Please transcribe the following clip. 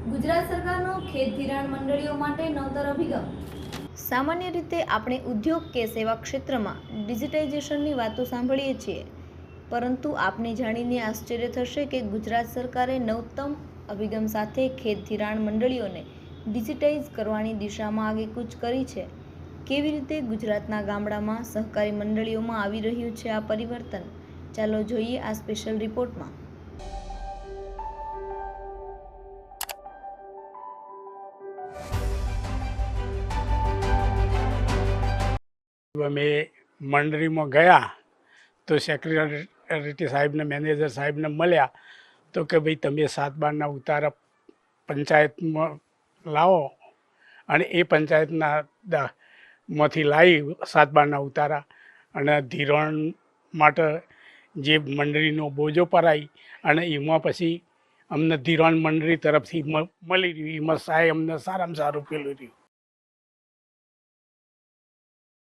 ગુજરાત સરકારનો ખેત ધિરાણ મંડળીઓ માટે નવતર અભિગમ। સામાન્ય રીતે આપણે ઉદ્યોગ કે સેવા ક્ષેત્રમાં ડિજિટાઇઝેશનની વાતો સાંભળીએ છીએ, પરંતુ આપને જાણીને આશ્ચર્ય થશે કે ગુજરાત સરકારે નવતમ અભિગમ સાથે ખેત ધિરાણ મંડળીઓને ડિજિટાઇઝ કરવાની દિશામાં આગેકૂચ કરી છે। કેવી રીતે ગુજરાતના ગામડામાં સહકારી મંડળીઓમાં આવી રહ્યું છે આ પરિવર્તન, ચાલો જોઈએ આ સ્પેશિયલ રિપોર્ટમાં। અમે મંડળીમાં ગયા તો સેક્રેટરી સાહેબને મેનેજર સાહેબને મળ્યા તો કે ભાઈ તમે 7/12ના ઉતારા પંચાયતમાં લાવો અને એ પંચાયતના માંથી લાવી 7/12ના ઉતારા અને ધિરાણ માટે જે મંડળીનો બોજો ભરાઈ અને એમાં પછી અમને ધિરાણ મંડળી તરફથી મળી રહ્યું, એમાં સાહેબ અમને સારામાં સારું પેલું રહ્યું।